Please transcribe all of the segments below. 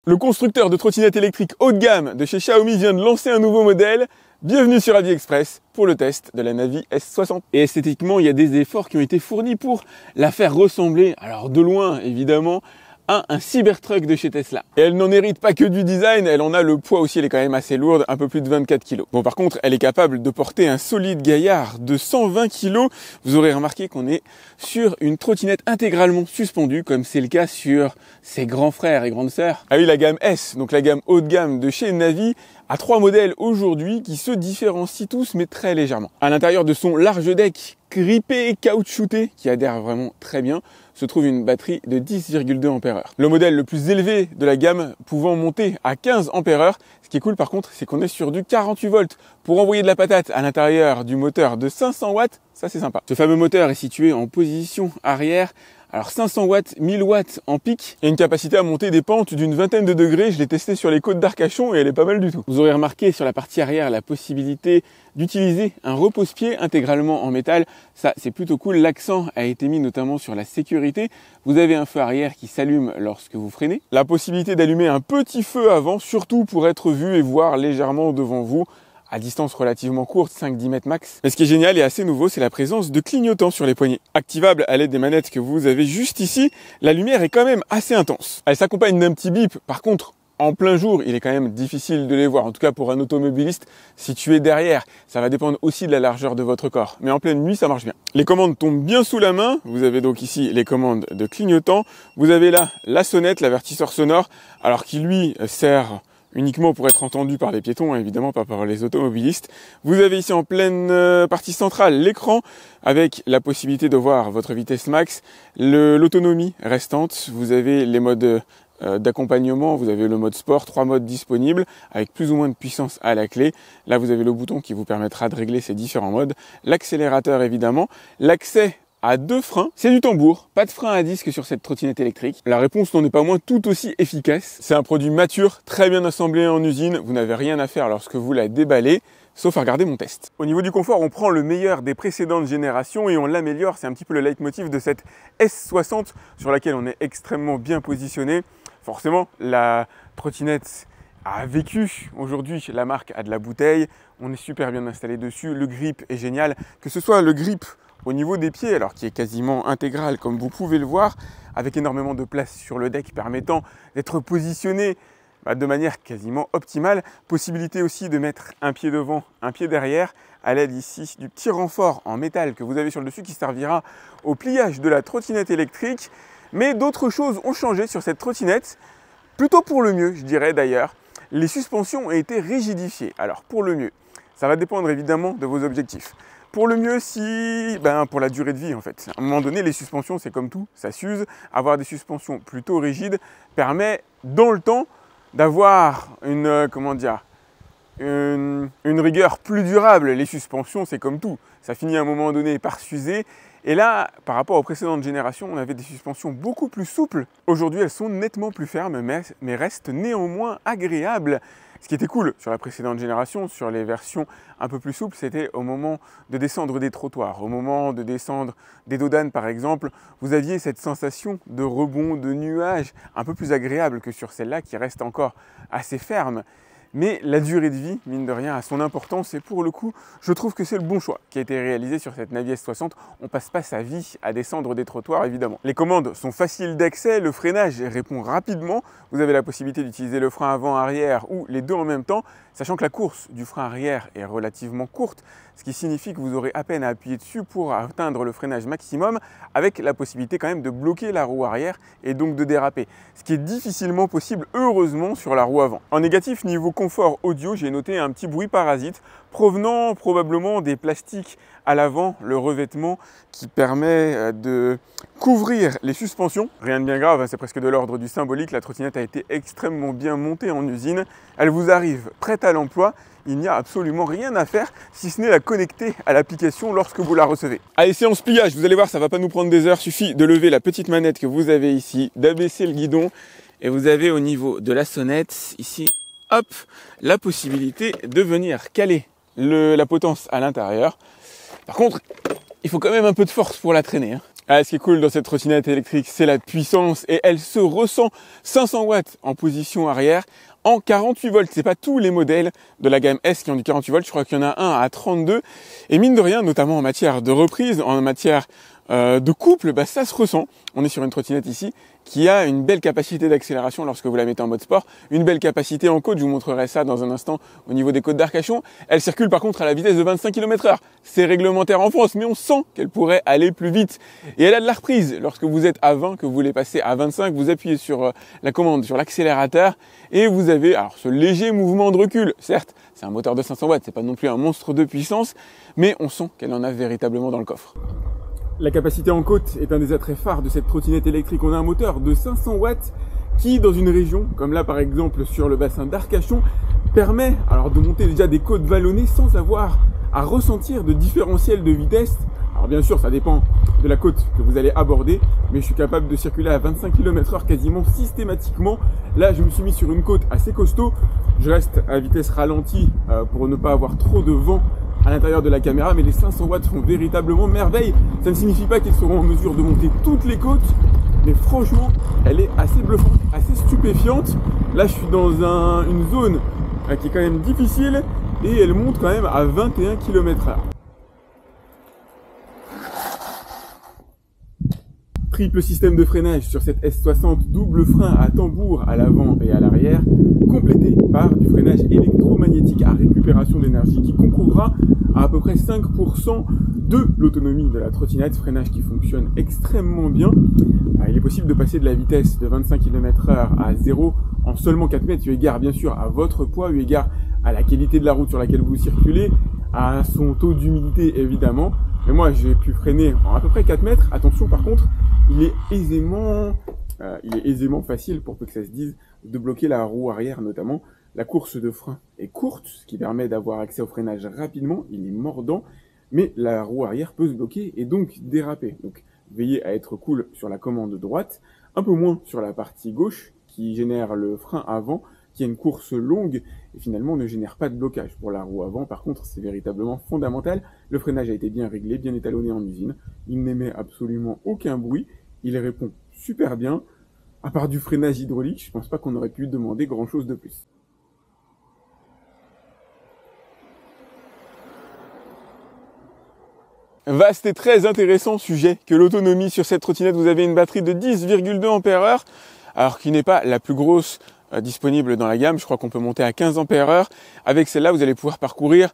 Le constructeur de trottinettes électriques haut de gamme de chez Xiaomi vient de lancer un nouveau modèle. Bienvenue sur AviExpress pour le test de la Navi S60. Et esthétiquement, il y a des efforts qui ont été fournis pour la faire ressembler, alors de loin évidemment, à un Cybertruck de chez Tesla. Et elle n'en hérite pas que du design, elle en a le poids aussi, elle est quand même assez lourde, un peu plus de 24 kg. Bon, par contre, elle est capable de porter un solide gaillard de 120 kg. Vous aurez remarqué qu'on est sur une trottinette intégralement suspendue, comme c'est le cas sur ses grands frères et grandes sœurs. Ah oui, la gamme S, donc la gamme haut de gamme de chez Navi, a 3 modèles aujourd'hui qui se différencient tous, mais très légèrement. À l'intérieur de son large deck grippé et caoutchouté, qui adhère vraiment très bien, se trouve une batterie de 10,2 Ah. Le modèle le plus élevé de la gamme pouvant monter à 15 Ah. Ce qui est cool par contre, c'est qu'on est sur du 48 volts pour envoyer de la patate à l'intérieur du moteur de 500 watts. Ça, c'est sympa. Ce fameux moteur est situé en position arrière. Alors 500 watts, 1000 watts en pic et une capacité à monter des pentes d'une vingtaine de degrés. Je l'ai testé sur les côtes d'Arcachon et elle est pas mal du tout. Vous aurez remarqué sur la partie arrière la possibilité d'utiliser un repose-pied intégralement en métal. Ça, c'est plutôt cool. L'accent a été mis notamment sur la sécurité. Vous avez un feu arrière qui s'allume lorsque vous freinez. La possibilité d'allumer un petit feu avant, surtout pour être vu et voir légèrement devant vous, à distance relativement courte, 5-10 mètres max. Mais ce qui est génial et assez nouveau, c'est la présence de clignotants sur les poignées. Activable à l'aide des manettes que vous avez juste ici, la lumière est quand même assez intense. Elle s'accompagne d'un petit bip. Par contre, en plein jour, il est quand même difficile de les voir, en tout cas pour un automobiliste situé derrière. Ça va dépendre aussi de la largeur de votre corps. Mais en pleine nuit, ça marche bien. Les commandes tombent bien sous la main. Vous avez donc ici les commandes de clignotant. Vous avez là la sonnette, l'avertisseur sonore, alors qui lui sert uniquement pour être entendu par les piétons, hein, évidemment pas par les automobilistes. Vous avez ici en pleine partie centrale l'écran avec la possibilité de voir votre vitesse max, l'autonomie restante. Vous avez les modes d'accompagnement, vous avez le mode sport, 3 modes disponibles avec plus ou moins de puissance à la clé. Là, vous avez le bouton qui vous permettra de régler ces différents modes. L'accélérateur évidemment, l'accès à 2 freins, c'est du tambour, pas de frein à disque sur cette trottinette électrique. La réponse n'en est pas moins tout aussi efficace. C'est un produit mature, très bien assemblé en usine, vous n'avez rien à faire lorsque vous la déballez, sauf à regarder mon test. Au niveau du confort, on prend le meilleur des précédentes générations et on l'améliore, c'est un petit peu le leitmotiv de cette S60 sur laquelle on est extrêmement bien positionné. Forcément, la trottinette a vécu. Aujourd'hui, la marque a de la bouteille, on est super bien installé dessus, le grip est génial, que ce soit le grip au niveau des pieds, alors qui est quasiment intégral comme vous pouvez le voir, avec énormément de place sur le deck permettant d'être positionné de manière quasiment optimale. Possibilité aussi de mettre un pied devant, un pied derrière, à l'aide ici du petit renfort en métal que vous avez sur le dessus qui servira au pliage de la trottinette électrique. Mais d'autres choses ont changé sur cette trottinette, plutôt pour le mieux, je dirais d'ailleurs. Les suspensions ont été rigidifiées. Alors pour le mieux, ça va dépendre évidemment de vos objectifs. Pour le mieux, pour la durée de vie en fait. À un moment donné, les suspensions, c'est comme tout, ça s'use. Avoir des suspensions plutôt rigides permet, dans le temps, d'avoir une rigueur plus durable. Les suspensions, c'est comme tout. Ça finit à un moment donné par s'user. Et là, par rapport aux précédentes générations, on avait des suspensions beaucoup plus souples. Aujourd'hui, elles sont nettement plus fermes, mais restent néanmoins agréables. Ce qui était cool sur la précédente génération, sur les versions un peu plus souples, c'était au moment de descendre des trottoirs, au moment de descendre des dos d'âne par exemple, vous aviez cette sensation de rebond, de nuage, un peu plus agréable que sur celle-là qui reste encore assez ferme. Mais la durée de vie, mine de rien, a son importance et pour le coup, je trouve que c'est le bon choix qui a été réalisé sur cette Navi S60. On passe pas sa vie à descendre des trottoirs, évidemment. Les commandes sont faciles d'accès, le freinage répond rapidement. Vous avez la possibilité d'utiliser le frein avant-arrière ou les deux en même temps, sachant que la course du frein arrière est relativement courte, ce qui signifie que vous aurez à peine à appuyer dessus pour atteindre le freinage maximum, avec la possibilité quand même de bloquer la roue arrière et donc de déraper. Ce qui est difficilement possible, heureusement, sur la roue avant. En négatif, niveau confort audio, j'ai noté un petit bruit parasite provenant probablement des plastiques à l'avant, le revêtement qui permet de couvrir les suspensions. Rien de bien grave, c'est presque de l'ordre du symbolique. La trottinette a été extrêmement bien montée en usine. Elle vous arrive prête à l'emploi. Il n'y a absolument rien à faire si ce n'est la connecter à l'application lorsque vous la recevez. Allez, séance pliage, vous allez voir, ça va pas nous prendre des heures. Suffit de lever la petite manette que vous avez ici, d'abaisser le guidon et vous avez au niveau de la sonnette, ici, hop, la possibilité de venir caler la potence à l'intérieur. Par contre, il faut quand même un peu de force pour la traîner. Ah, ce qui est cool dans cette trottinette électrique, c'est la puissance et elle se ressent 500 watts en position arrière en 48 volts. C'est pas tous les modèles de la gamme S qui ont du 48 volts. Je crois qu'il y en a un à 32. Et mine de rien, notamment en matière de reprise, en matière de couple, ça se ressent. On est sur une trottinette ici qui a une belle capacité d'accélération lorsque vous la mettez en mode sport, une belle capacité en côte, je vous montrerai ça dans un instant au niveau des côtes d'Arcachon. Elle circule par contre à la vitesse de 25 km/h. C'est réglementaire en France, mais on sent qu'elle pourrait aller plus vite. Et elle a de la reprise. Lorsque vous êtes à 20, que vous voulez passer à 25, vous appuyez sur la commande, sur l'accélérateur, et vous avez alors ce léger mouvement de recul. Certes, c'est un moteur de 500 watts, c'est pas non plus un monstre de puissance, mais on sent qu'elle en a véritablement dans le coffre. La capacité en côte est un des attraits phares de cette trottinette électrique. On a un moteur de 500 watts qui, dans une région, comme là par exemple sur le bassin d'Arcachon, permet alors de monter déjà des côtes vallonnées sans avoir à ressentir de différentiel de vitesse. Alors bien sûr, ça dépend de la côte que vous allez aborder, mais je suis capable de circuler à 25 km/h quasiment systématiquement. Là, je me suis mis sur une côte assez costaud. Je reste à vitesse ralentie pour ne pas avoir trop de vent à l'intérieur de la caméra, mais les 500 watts font véritablement merveille. Ça ne signifie pas qu'ils seront en mesure de monter toutes les côtes, mais franchement, elle est assez bluffante, assez stupéfiante. Là, je suis dans une zone qui est quand même difficile et elle monte quand même à 21 km/h. Triple système de freinage sur cette S60, double frein à tambour à l'avant et à l'arrière, complété par du freinage électromagnétique à récupération d'énergie qui concourra à peu près 5% de l'autonomie de la trottinette, freinage qui fonctionne extrêmement bien. Il est possible de passer de la vitesse de 25 km/h à 0 en seulement 4 mètres, eu égard bien sûr à votre poids, eu égard à la qualité de la route sur laquelle vous circulez, à son taux d'humidité évidemment. Mais moi j'ai pu freiner en à peu près 4 mètres. Attention par contre, il est aisément facile, pour peu que ça se dise, de bloquer la roue arrière notamment. La course de frein est courte, ce qui permet d'avoir accès au freinage rapidement, il est mordant, mais la roue arrière peut se bloquer et donc déraper. Donc veillez à être cool sur la commande droite, un peu moins sur la partie gauche qui génère le frein avant, qui a une course longue et finalement ne génère pas de blocage. Pour la roue avant, par contre, c'est véritablement fondamental. Le freinage a été bien réglé, bien étalonné en usine. Il n'émet absolument aucun bruit. Il répond super bien. À part du freinage hydraulique, je pense pas qu'on aurait pu demander grand chose de plus. Vaste et très intéressant sujet que l'autonomie sur cette trottinette. Vous avez une batterie de 10,2 Ah, alors qui n'est pas la plus grosse disponible dans la gamme. Je crois qu'on peut monter à 15 Ah. Avec celle-là, vous allez pouvoir parcourir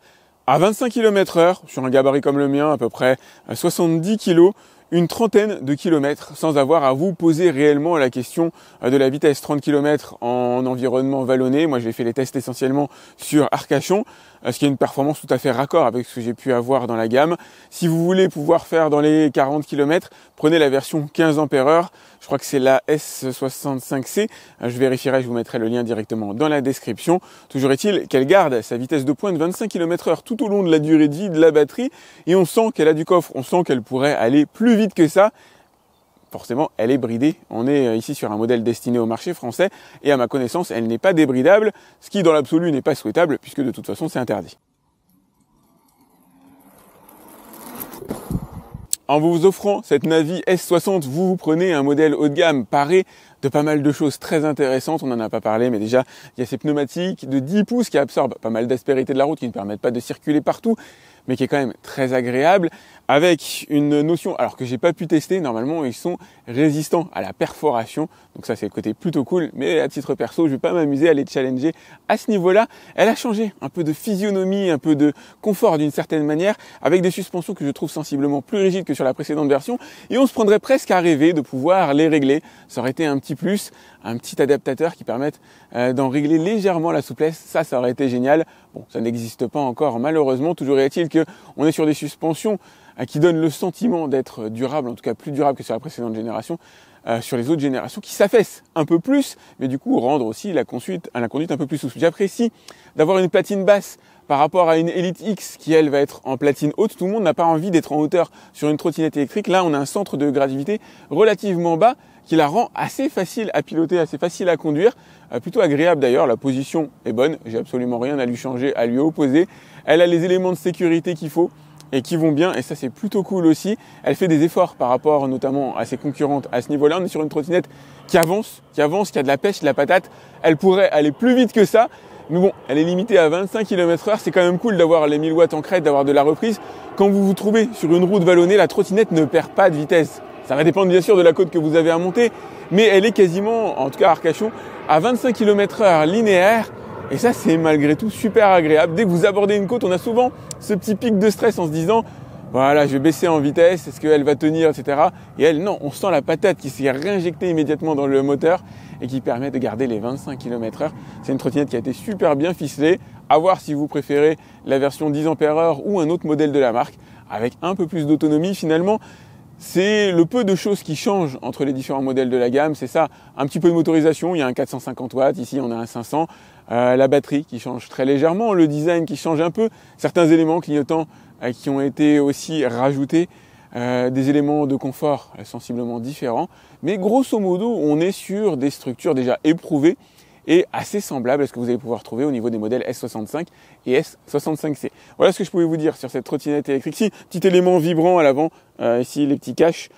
à 25 km/h sur un gabarit comme le mien, à peu près 70 kg, une trentaine de kilomètres sans avoir à vous poser réellement la question de la vitesse. 30 km en environnement vallonné. Moi, j'ai fait les tests essentiellement sur Arcachon, ce qui est une performance tout à fait raccord avec ce que j'ai pu avoir dans la gamme. Si vous voulez pouvoir faire dans les 40 km, prenez la version 15 Ah. Je crois que c'est la S65C. Je vérifierai, je vous mettrai le lien directement dans la description. Toujours est-il qu'elle garde sa vitesse de pointe 25 km/h tout au long de la durée de vie de la batterie. Et on sent qu'elle a du coffre, on sent qu'elle pourrait aller plus vite que ça. Forcément, elle est bridée. On est ici sur un modèle destiné au marché français. Et à ma connaissance, elle n'est pas débridable, ce qui dans l'absolu n'est pas souhaitable, puisque de toute façon, c'est interdit. En vous offrant cette Navi S60, vous prenez un modèle haut de gamme paré de pas mal de choses très intéressantes. On n'en a pas parlé, mais déjà, il y a ces pneumatiques de 10 pouces qui absorbent pas mal d'aspérité de la route, qui ne permettent pas de circuler partout, mais qui est quand même très agréable, avec une notion, alors que j'ai pas pu tester, normalement ils sont résistants à la perforation, donc ça c'est le côté plutôt cool, mais à titre perso, je vais pas m'amuser à les challenger à ce niveau-là. Elle a changé un peu de physionomie, un peu de confort d'une certaine manière, avec des suspensions que je trouve sensiblement plus rigides que sur la précédente version, et on se prendrait presque à rêver de pouvoir les régler. Ça aurait été un petit plus, un petit adaptateur qui permette d'en régler légèrement la souplesse, ça aurait été génial. Bon, ça n'existe pas encore malheureusement, toujours est-il qu'on est sur des suspensions qui donnent le sentiment d'être durables, en tout cas plus durables que sur la précédente génération, sur les autres générations, qui s'affaissent un peu plus, mais du coup rendre aussi la conduite un peu plus souple. J'apprécie d'avoir une platine basse par rapport à une Elite X qui elle va être en platine haute. Tout le monde n'a pas envie d'être en hauteur sur une trottinette électrique. Là on a un centre de gravité relativement bas qui la rend assez facile à piloter, assez facile à conduire, plutôt agréable d'ailleurs. La position est bonne, j'ai absolument rien à lui changer, à lui opposer. Elle a les éléments de sécurité qu'il faut. et qui vont bien, et ça c'est plutôt cool aussi. Elle fait des efforts par rapport notamment à ses concurrentes à ce niveau-là. On est sur une trottinette qui avance, qui a de la pêche, de la patate. Elle pourrait aller plus vite que ça, mais bon, elle est limitée à 25 km/h. C'est quand même cool d'avoir les 1000 watts en crête, d'avoir de la reprise. Quand vous vous trouvez sur une route vallonnée, la trottinette ne perd pas de vitesse. Ça va dépendre bien sûr de la côte que vous avez à monter, mais elle est quasiment, en tout cas à Arcachon, à 25 km/h linéaire. Et ça, c'est malgré tout super agréable. Dès que vous abordez une côte, on a souvent ce petit pic de stress en se disant « Voilà, je vais baisser en vitesse, est-ce qu'elle va tenir, etc. » Et elle, non, on sent la patate qui s'est réinjectée immédiatement dans le moteur et qui permet de garder les 25 km/h. C'est une trottinette qui a été super bien ficelée. À voir si vous préférez la version 10 ampères-heure ou un autre modèle de la marque avec un peu plus d'autonomie. Finalement, c'est le peu de choses qui changent entre les différents modèles de la gamme. C'est ça, un petit peu de motorisation. Il y a un 450 watts, ici on a un 500. La batterie qui change très légèrement, le design qui change un peu, certains éléments clignotants qui ont été aussi rajoutés, des éléments de confort sensiblement différents. Mais grosso modo, on est sur des structures déjà éprouvées et assez semblables à ce que vous allez pouvoir trouver au niveau des modèles S65 et S65C. Voilà ce que je pouvais vous dire sur cette trottinette électrique. Si, petit élément vibrant à l'avant, ici les petits caches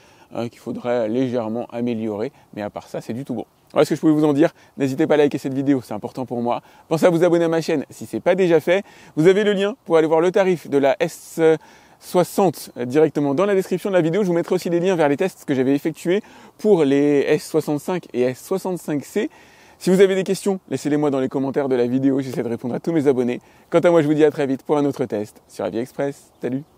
qu'il faudrait légèrement améliorer, mais à part ça, c'est du tout bon. Voilà ce que je pouvais vous en dire. N'hésitez pas à liker cette vidéo, c'est important pour moi. Pensez à vous abonner à ma chaîne si ce n'est pas déjà fait. Vous avez le lien pour aller voir le tarif de la S60 directement dans la description de la vidéo. Je vous mettrai aussi des liens vers les tests que j'avais effectués pour les S65 et S65C. Si vous avez des questions, laissez-les-moi dans les commentaires de la vidéo. J'essaie de répondre à tous mes abonnés. Quant à moi, je vous dis à très vite pour un autre test sur AviExpress. Salut!